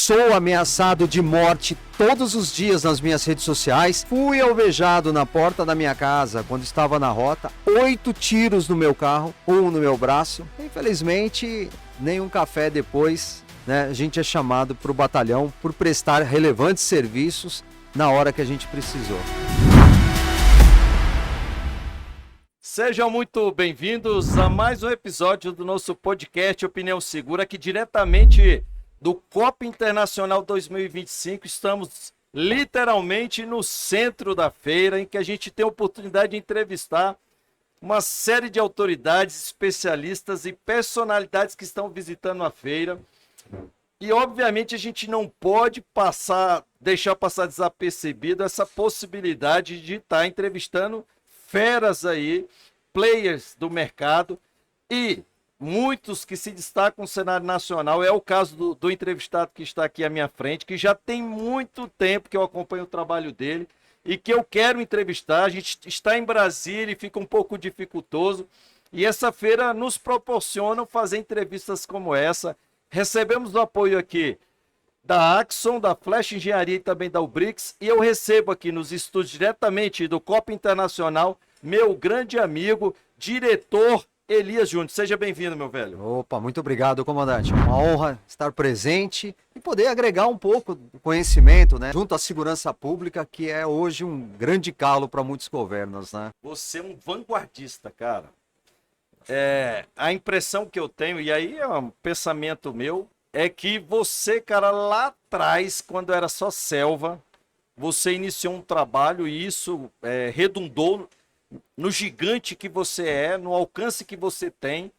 Sou ameaçado de morte todos os dias nas minhas redes sociais. Fui alvejado na porta da minha casa quando estava na rota. 8 tiros no meu carro, 1 no meu braço. Infelizmente, nem um café depois, né, a gente é chamado para o batalhão por prestar relevantes serviços na hora que a gente precisou. Sejam muito bem-vindos a mais um episódio do nosso podcast Opinião Segura, aqui diretamente do COP Internacional 2025. Estamos literalmente no centro da feira, em que a gente tem a oportunidade de entrevistar uma série de autoridades, especialistas e personalidades que estão visitando a feira. E, obviamente, a gente não pode deixar passar desapercebido essa possibilidade de estar entrevistando feras aí, players do mercado e muitos que se destacam no cenário nacional. É o caso do entrevistado que está aqui à minha frente, que já tem muito tempo que eu acompanho o trabalho dele e que eu quero entrevistar. A gente está em Brasília e fica um pouco dificultoso, e essa feira nos proporciona fazer entrevistas como essa. Recebemos o apoio aqui da Axon, da Flash Engenharia e também da Ubrix, e eu recebo aqui nos estúdios diretamente do COP Internacional meu grande amigo, diretor Elias Júnior. Seja bem-vindo, meu velho. Opa, muito obrigado, comandante. É uma honra estar presente e poder agregar um pouco do conhecimento, né, junto à segurança pública, que é hoje um grande calo para muitos governos, né? Você é um vanguardista, cara. A impressão que eu tenho, e aí é um pensamento meu, é que você, cara, lá atrás, quando era só selva, você iniciou um trabalho e isso redundou no gigante que você é, no alcance que você tem,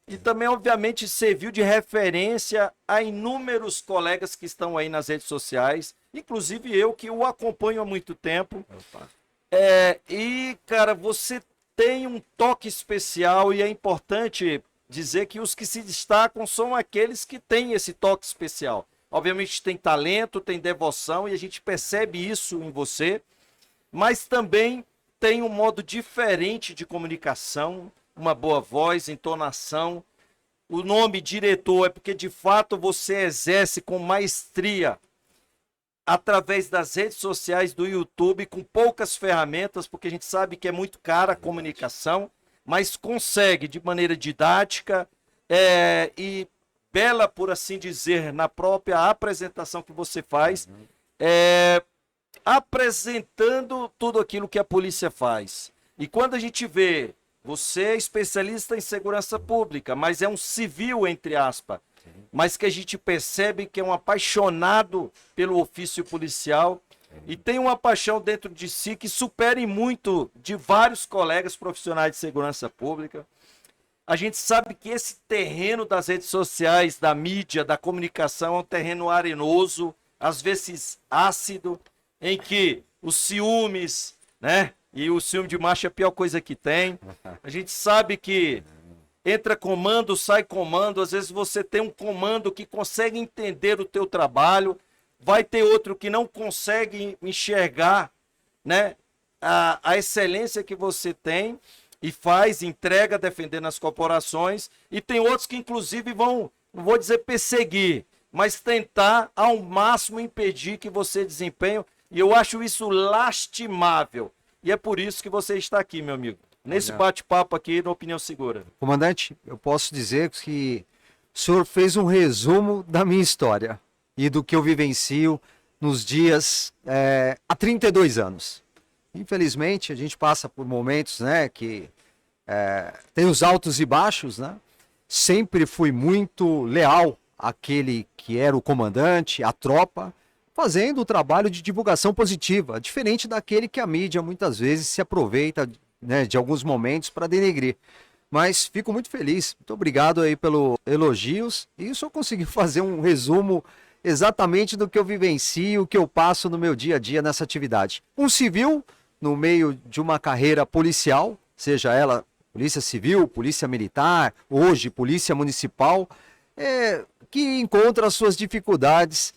e também, obviamente, serviu de referência a inúmeros colegas que estão aí nas redes sociais, inclusive eu, que o acompanho há muito tempo. E, cara, você tem um toque especial, e é importante dizer que os que se destacam são aqueles que têm esse toque especial. Obviamente tem talento, tem devoção, e a gente percebe isso em você, mas também tem um modo diferente de comunicação, uma boa voz, entonação. O nome diretor é porque, de fato, você exerce com maestria através das redes sociais, do YouTube, com poucas ferramentas, porque a gente sabe que é muito cara a comunicação, mas consegue, de maneira didática e bela, por assim dizer, na própria apresentação que você faz, apresentando tudo aquilo que a polícia faz. E quando a gente vê, você é especialista em segurança pública, mas é um civil, entre aspas, mas que a gente percebe que é um apaixonado pelo ofício policial e tem uma paixão dentro de si que supera em muito de vários colegas profissionais de segurança pública. A gente sabe que esse terreno das redes sociais, da mídia, da comunicação é um terreno arenoso, às vezes ácido, em que os ciúmes, né? E o ciúme de macho é a pior coisa que tem. A gente sabe que entra comando, sai comando. Às vezes você tem um comando que consegue entender o teu trabalho, vai ter outro que não consegue enxergar, né, a excelência que você tem e faz, entrega, defendendo as corporações. E tem outros que, inclusive, vão, não vou dizer perseguir, mas tentar ao máximo impedir que você desempenhe. E eu acho isso lastimável. E é por isso que você está aqui, meu amigo, nesse bate-papo aqui no Opinião Segura. Comandante, eu posso dizer que o senhor fez um resumo da minha história e do que eu vivencio nos dias há 32 anos. Infelizmente, a gente passa por momentos, né, que tem os altos e baixos, né? Sempre fui muito leal àquele que era o comandante, à tropa, fazendo o trabalho de divulgação positiva, diferente daquele que a mídia muitas vezes se aproveita, né, de alguns momentos para denegrir. Mas fico muito feliz, muito obrigado aí pelos elogios, e só consegui fazer um resumo exatamente do que eu vivencio, o que eu passo no meu dia a dia nessa atividade. Um civil no meio de uma carreira policial, seja ela polícia civil, polícia militar, hoje polícia municipal, que encontra as suas dificuldades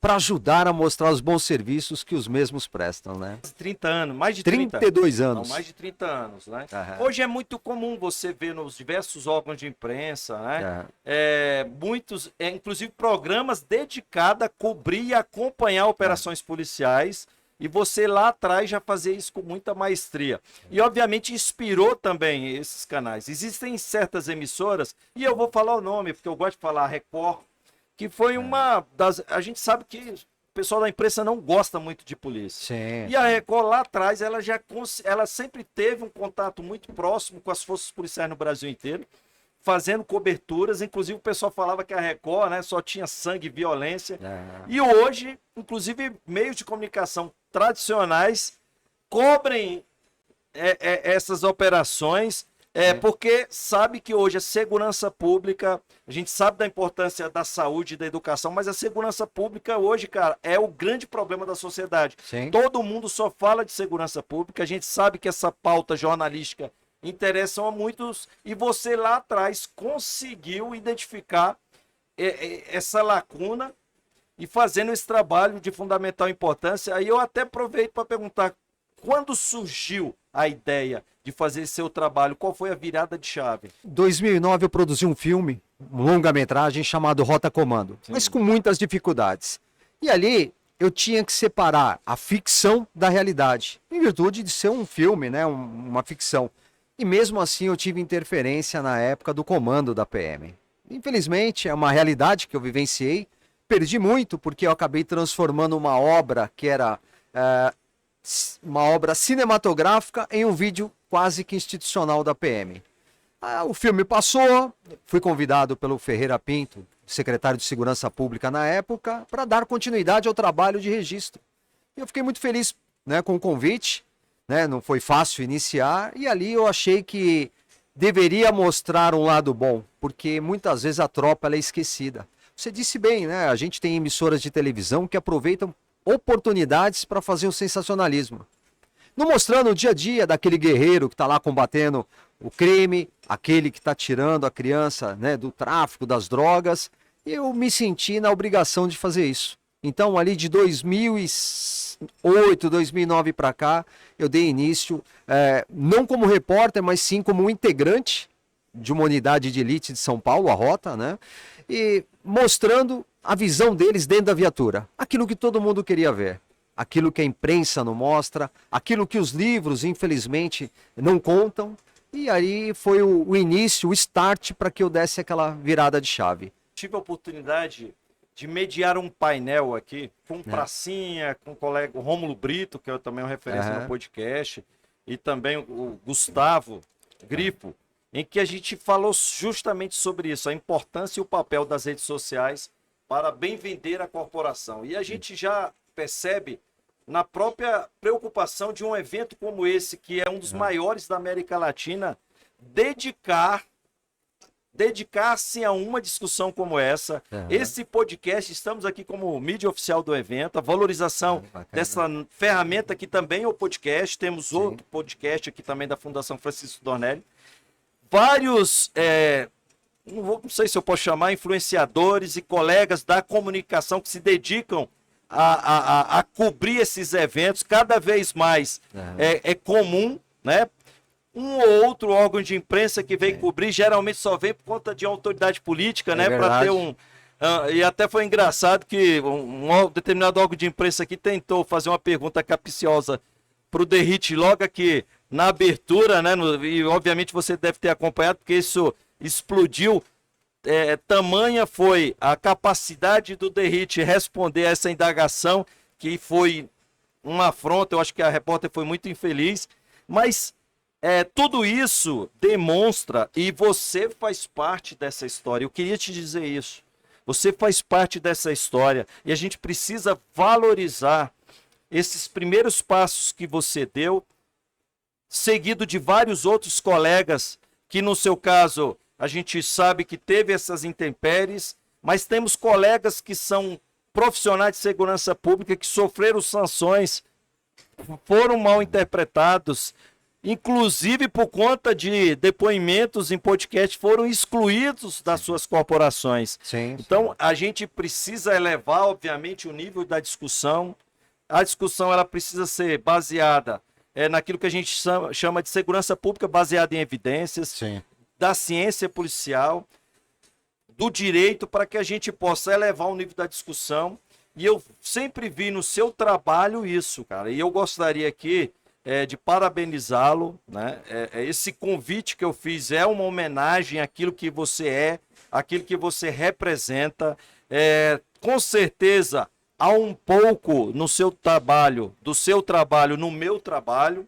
para ajudar a mostrar os bons serviços que os mesmos prestam, né? 30 anos, mais de 30. 32 anos. Não, mais de 30 anos, né? Aham. Hoje é muito comum você ver nos diversos órgãos de imprensa, né? Aham. Muitos, inclusive programas dedicados a cobrir e acompanhar operações policiais. E você lá atrás já fazia isso com muita maestria. E obviamente inspirou também esses canais. Existem certas emissoras, e eu vou falar o nome, porque eu gosto de falar Record, que foi uma das... A gente sabe que o pessoal da imprensa não gosta muito de polícia. Sim. E a Record lá atrás, ela sempre teve um contato muito próximo com as forças policiais no Brasil inteiro, fazendo coberturas. Inclusive o pessoal falava que a Record, né, só tinha sangue e violência. E hoje, inclusive, meios de comunicação tradicionais cobrem essas operações, porque sabe que hoje a segurança pública, a gente sabe da importância da saúde e da educação, mas a segurança pública hoje, cara, é o grande problema da sociedade. Sim. Todo mundo só fala de segurança pública, a gente sabe que essa pauta jornalística interessa a muitos, e você lá atrás conseguiu identificar essa lacuna e fazendo esse trabalho de fundamental importância. Aí eu até aproveito para perguntar, quando surgiu a ideia de fazer seu trabalho? Qual foi a virada de chave? Em 2009 eu produzi um filme, um longa-metragem chamado Rota Comando, mas com muitas dificuldades. E ali eu tinha que separar a ficção da realidade, em virtude de ser um filme, né, uma ficção. E mesmo assim eu tive interferência na época do comando da PM. Infelizmente é uma realidade que eu vivenciei. Perdi muito porque eu acabei transformando uma obra que era uma obra cinematográfica em um vídeo quase que institucional da PM. O filme passou, fui convidado pelo Ferreira Pinto, secretário de Segurança Pública na época, para dar continuidade ao trabalho de registro. E eu fiquei muito feliz, né, com o convite, né, não foi fácil iniciar, e ali eu achei que deveria mostrar um lado bom, porque muitas vezes a tropa ela é esquecida. Você disse bem, né? A gente tem emissoras de televisão que aproveitam oportunidades para fazer o sensacionalismo. Não mostrando o dia a dia daquele guerreiro que está lá combatendo o crime, aquele que está tirando a criança, né, do tráfico, das drogas. E eu me senti na obrigação de fazer isso. Então, ali de 2008, 2009 para cá, eu dei início, não como repórter, mas sim como um integrante de uma unidade de elite de São Paulo, a Rota, né? E mostrando a visão deles dentro da viatura. Aquilo que todo mundo queria ver. Aquilo que a imprensa não mostra, aquilo que os livros, infelizmente, não contam. E aí foi o início, o start para que eu desse aquela virada de chave. Tive a oportunidade de mediar um painel aqui com o Pracinha, com o colega o Rômulo Brito, que é também uma referência no podcast, e também o Gustavo Grifo, em que a gente falou justamente sobre isso, a importância e o papel das redes sociais para bem vender a corporação. E a gente já percebe na própria preocupação de um evento como esse, que é um dos maiores da América Latina, dedicar-se a uma discussão como essa. Esse podcast, estamos aqui como mídia oficial do evento, a valorização dessa ferramenta que também é o podcast. Temos outro podcast aqui também da Fundação Francisco Dornelli. Vários, não sei se eu posso chamar, influenciadores e colegas da comunicação que se dedicam a cobrir esses eventos. Cada vez mais é comum, né? Um ou outro órgão de imprensa que vem cobrir, geralmente só vem por conta de uma autoridade política, né? Para ter e até foi engraçado que um determinado órgão de imprensa aqui tentou fazer uma pergunta capciosa para o Derrite logo aqui na abertura, né? E obviamente você deve ter acompanhado, porque isso explodiu. Tamanha foi a capacidade do Derrite responder a essa indagação, que foi uma afronta. Eu acho que a repórter foi muito infeliz, mas tudo isso demonstra, e você faz parte dessa história. Eu queria te dizer isso. Você faz parte dessa história e a gente precisa valorizar esses primeiros passos que você deu, seguido de vários outros colegas que, no seu caso, a gente sabe que teve essas intempéries, mas temos colegas que são profissionais de segurança pública que sofreram sanções, foram mal interpretados inclusive por conta de depoimentos em podcast, foram excluídos das suas corporações. Sim. Então, a gente precisa elevar, obviamente, o nível da discussão. A discussão ela precisa ser baseada naquilo que a gente chama de segurança pública, baseada em evidências, Sim. da ciência policial, do direito, para que a gente possa elevar o nível da discussão. E eu sempre vi no seu trabalho isso, cara. E eu gostaria aqui de parabenizá-lo, né? Esse convite que eu fiz é uma homenagem àquilo que você é, àquilo que você representa. Com certeza há um pouco no seu trabalho, do seu trabalho no meu trabalho,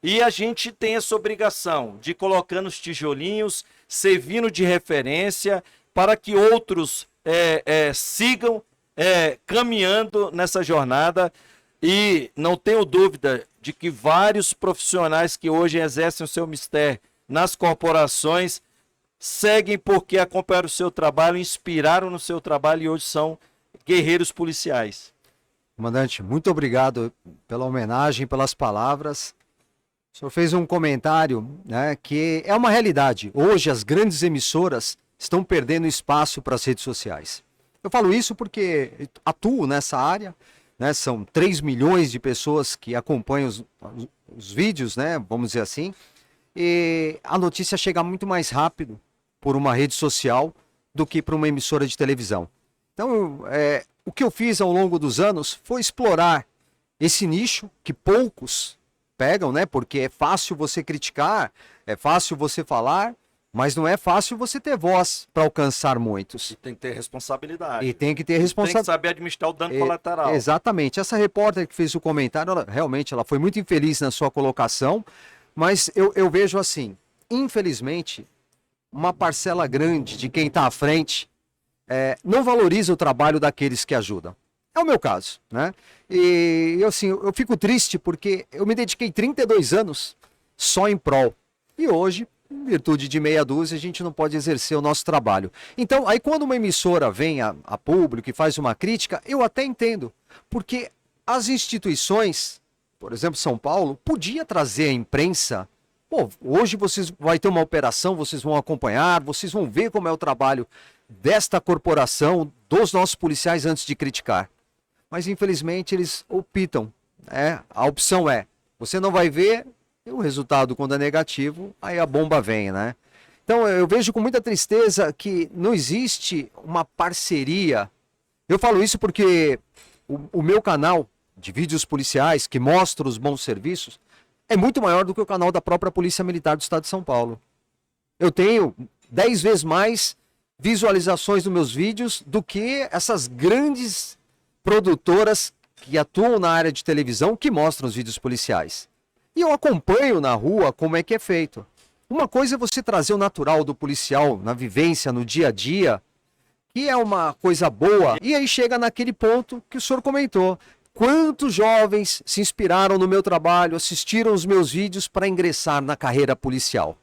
e a gente tem essa obrigação de colocar os tijolinhos, servindo de referência para que outros sigam caminhando nessa jornada. E não tenho dúvida de que vários profissionais que hoje exercem o seu mistério nas corporações seguem porque acompanharam o seu trabalho, inspiraram no seu trabalho e hoje são guerreiros policiais. Comandante, muito obrigado pela homenagem, pelas palavras. O senhor fez um comentário, né, que é uma realidade. Hoje as grandes emissoras estão perdendo espaço para as redes sociais. Eu falo isso porque atuo nessa área, né, são 3 milhões de pessoas que acompanham os vídeos, né, vamos dizer assim, e a notícia chega muito mais rápido por uma rede social do que por uma emissora de televisão. Então, o que eu fiz ao longo dos anos foi explorar esse nicho que poucos pegam, né, porque é fácil você criticar, é fácil você falar, mas não é fácil você ter voz para alcançar muitos. E tem que ter responsabilidade. E tem que ter Tem que responsabilidade. saber administrar o dano colateral. Exatamente. Essa repórter que fez o comentário, realmente ela foi muito infeliz na sua colocação, mas eu vejo assim, infelizmente, uma parcela grande de quem está à frente não valoriza o trabalho daqueles que ajudam. É o meu caso, né? E assim, eu fico triste porque eu me dediquei 32 anos só em prol. E hoje, em virtude de meia dúzia, a gente não pode exercer o nosso trabalho. Então, aí quando uma emissora vem a público e faz uma crítica, eu até entendo. Porque as instituições, por exemplo, São Paulo, podia trazer a imprensa. Pô, hoje vocês vai ter uma operação, vocês vão acompanhar, vocês vão ver como é o trabalho desta corporação, dos nossos policiais antes de criticar. Mas infelizmente eles optam. A opção você não vai ver, e o resultado quando é negativo, aí a bomba vem, né? Então eu vejo com muita tristeza que não existe uma parceria. Eu falo isso porque o meu canal de vídeos policiais, que mostra os bons serviços, é muito maior do que o canal da própria Polícia Militar do Estado de São Paulo. Eu tenho 10 vezes mais visualizações dos meus vídeos do que essas grandes produtoras que atuam na área de televisão que mostram os vídeos policiais. E eu acompanho na rua como é que é feito. Uma coisa é você trazer o natural do policial na vivência, no dia a dia, que é uma coisa boa. E aí chega naquele ponto que o senhor comentou. Quantos jovens se inspiraram no meu trabalho, assistiram os meus vídeos para ingressar na carreira policial?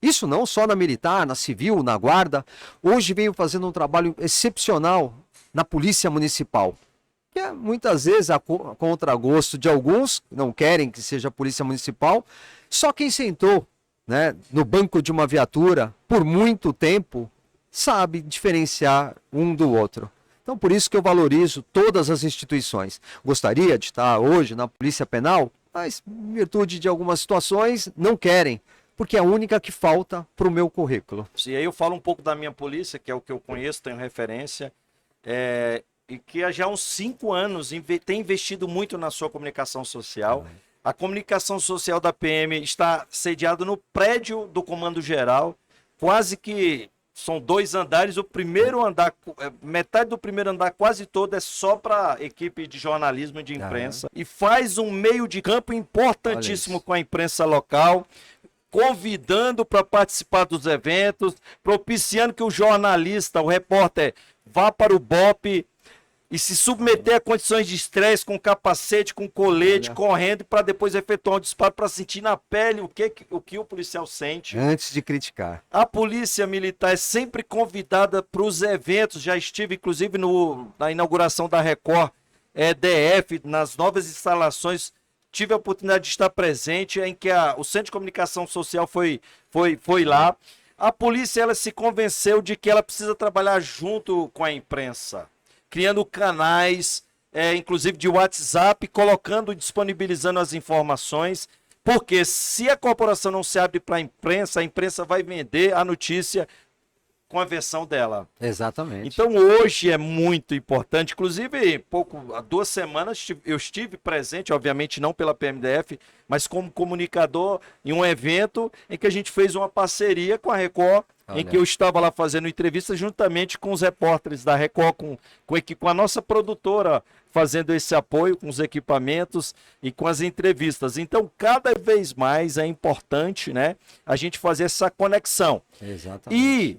Isso não só na militar, na civil, na guarda. Hoje venho fazendo um trabalho excepcional na polícia municipal. Que é muitas vezes a contragosto de alguns, não querem que seja polícia municipal. Só quem sentou, né, no banco de uma viatura por muito tempo sabe diferenciar um do outro. Então, por isso que eu valorizo todas as instituições. Gostaria de estar hoje na Polícia Penal, mas, em virtude de algumas situações, não querem, porque é a única que falta para o meu currículo. E aí eu falo um pouco da minha polícia, que é o que eu conheço, tenho referência, e que já há uns 5 anos tem investido muito na sua comunicação social. A comunicação social da PM está sediada no prédio do Comando Geral, quase que são 2 andares, o primeiro andar, metade do primeiro andar quase todo é só para equipe de jornalismo e de imprensa. E faz um meio de campo importantíssimo com a imprensa local, convidando para participar dos eventos, propiciando que o jornalista, o repórter, vá para o BOPE e se submeter a condições de estresse com capacete, com colete, correndo, para depois efetuar um disparo para sentir na pele o que o policial sente. Antes de criticar. A polícia militar é sempre convidada para os eventos, já estive inclusive na inauguração da Record DF, nas novas instalações tive a oportunidade de estar presente, em que o Centro de Comunicação Social foi lá. A polícia ela se convenceu de que ela precisa trabalhar junto com a imprensa, criando canais, inclusive de WhatsApp, colocando, disponibilizando as informações, porque se a corporação não se abre para a imprensa vai vender a notícia com a versão dela. Exatamente. Então hoje é muito importante, inclusive há 2 semanas eu estive presente, obviamente não pela PMDF, mas como comunicador em um evento em que a gente fez uma parceria com a Record, em que eu estava lá fazendo entrevista juntamente com os repórteres da Record, com a nossa produtora fazendo esse apoio com os equipamentos e com as entrevistas. Então, cada vez mais é importante, né, a gente fazer essa conexão. Exatamente. E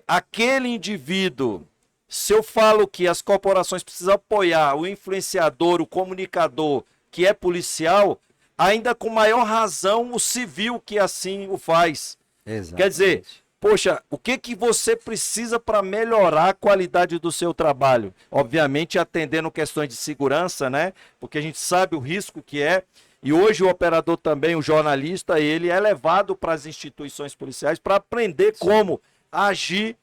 aquele indivíduo, se eu falo que as corporações precisam apoiar o influenciador, o comunicador, que é policial, ainda com maior razão o civil que assim o faz. Exatamente. Quer dizer, poxa, o que você precisa para melhorar a qualidade do seu trabalho? Obviamente atendendo questões de segurança, né? Porque a gente sabe o risco que é. E hoje o operador também, o jornalista, ele é levado para as instituições policiais para aprender como agir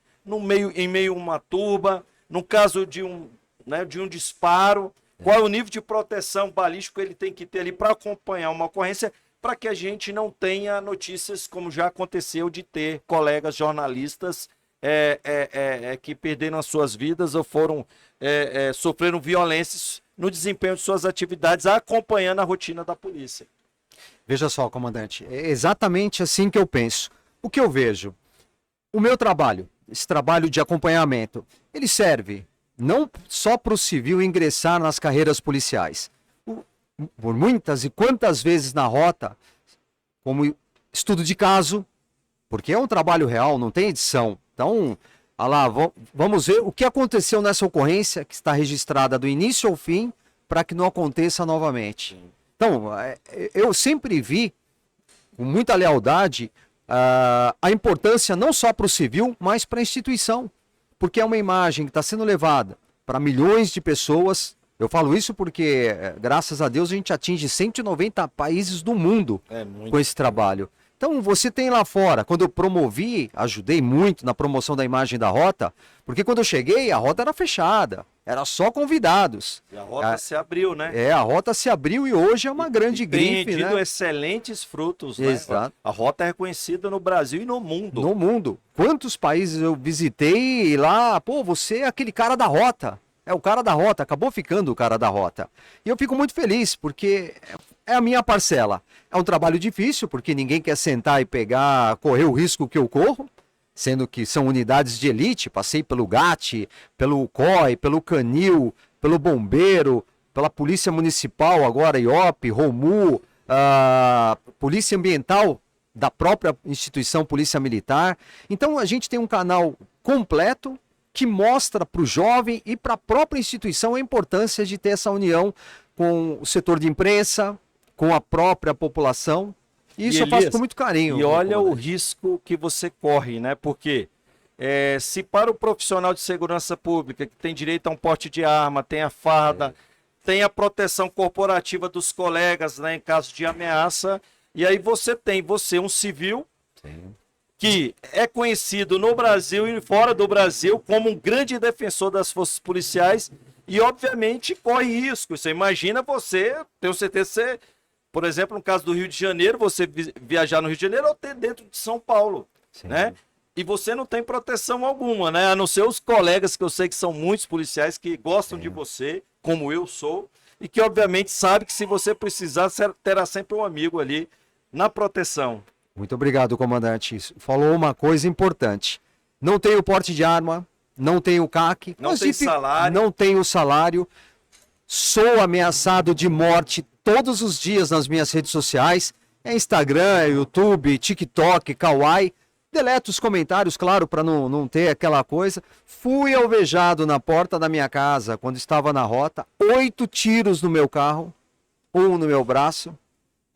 em meio a uma turba, no caso de um disparo, qual é o nível de proteção balístico ele tem que ter ali para acompanhar uma ocorrência, para que a gente não tenha notícias como já aconteceu de ter colegas jornalistas que perderam as suas vidas ou sofreram violências no desempenho de suas atividades, acompanhando a rotina da polícia. Veja só, comandante, é exatamente assim que eu penso. O que eu vejo? O meu trabalho, esse trabalho de acompanhamento, ele serve não só para o civil ingressar nas carreiras policiais. Por muitas e quantas vezes na rota, como estudo de caso, porque é um trabalho real, não tem edição. Então, vamos ver o que aconteceu nessa ocorrência, que está registrada do início ao fim, para que não aconteça novamente. Então, eu sempre vi, com muita lealdade, a importância não só para o civil, mas para a instituição. Porque é uma imagem que está sendo levada para milhões de pessoas. Eu falo isso porque, graças a Deus, a gente atinge 190 países do mundo com esse trabalho. Então, você tem lá fora, quando eu ajudei muito na promoção da imagem da rota, porque quando eu cheguei, a rota era fechada, era só convidados. E a rota se abriu, né? A rota se abriu e hoje é uma grande grife, tem rendido né? excelentes frutos, Exato. Né? A rota é reconhecida no Brasil e no mundo. No mundo. Quantos países eu visitei e lá, você é aquele cara da rota. É o cara da rota, acabou ficando o cara da rota. E eu fico muito feliz, porque é a minha parcela. É um trabalho difícil, porque ninguém quer sentar e correr o risco que eu corro, sendo que são unidades de elite. Passei pelo GAT, pelo COI, pelo Canil, pelo Bombeiro, pela Polícia Municipal, agora IOP, ROMU, Polícia Ambiental da própria instituição Polícia Militar. Então a gente tem um canal completo que mostra para o jovem e para a própria instituição a importância de ter essa união com o setor de imprensa, com a própria população. E isso eu faço com muito carinho. E olha o risco que você corre, né? Porque se para o profissional de segurança pública, que tem direito a um porte de arma, tem a farda, tem a proteção corporativa dos colegas, né, em caso de ameaça, e aí você, um civil, que é conhecido no Brasil e fora do Brasil como um grande defensor das forças policiais e, obviamente, corre risco. Você imagina tenho certeza que por exemplo, no caso do Rio de Janeiro, você viajar no Rio de Janeiro ou ter dentro de São Paulo, né? E você não tem proteção alguma, né? A não ser os colegas, que eu sei que são muitos policiais que gostam de você, como eu sou, e que, obviamente, sabe que se você precisar, terá sempre um amigo ali na proteção. Muito obrigado, comandante. Falou uma coisa importante. Não tenho porte de arma, não tenho CAC, não tem salário. Não tenho salário. Sou ameaçado de morte todos os dias nas minhas redes sociais. Instagram, YouTube, TikTok, Kawaii. Deleto os comentários, claro, para não ter aquela coisa. Fui alvejado na porta da minha casa quando estava na rota. 8 tiros no meu carro, 1 no meu braço.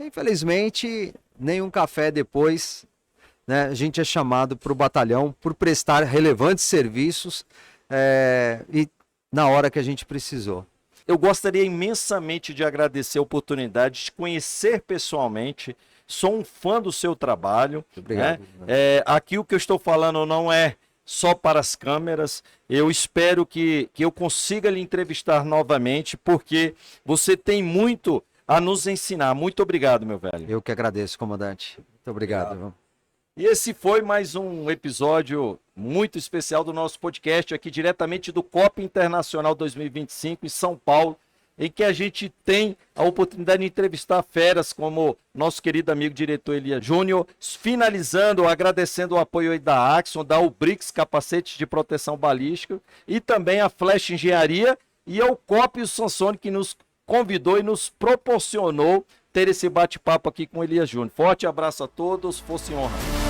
Infelizmente, nem um café depois, né, a gente é chamado para o batalhão por prestar relevantes serviços e na hora que a gente precisou. Eu gostaria imensamente de agradecer a oportunidade de conhecer pessoalmente. Sou um fã do seu trabalho. Obrigado. Né? Aqui o que eu estou falando não é só para as câmeras. Eu espero que eu consiga lhe entrevistar novamente, porque você tem muito a nos ensinar. Muito obrigado, meu velho. Eu que agradeço, comandante. Muito obrigado. E esse foi mais um episódio muito especial do nosso podcast, aqui diretamente do COP Internacional 2025 em São Paulo, em que a gente tem a oportunidade de entrevistar feras como nosso querido amigo diretor Elias Júnior, finalizando, agradecendo o apoio aí da Axon, da Ubrix Capacetes de Proteção Balística, e também a Flash Engenharia e ao COP e o Sansone, que nos convidou e nos proporcionou ter esse bate-papo aqui com Elias Júnior. Forte abraço a todos, fosse honra.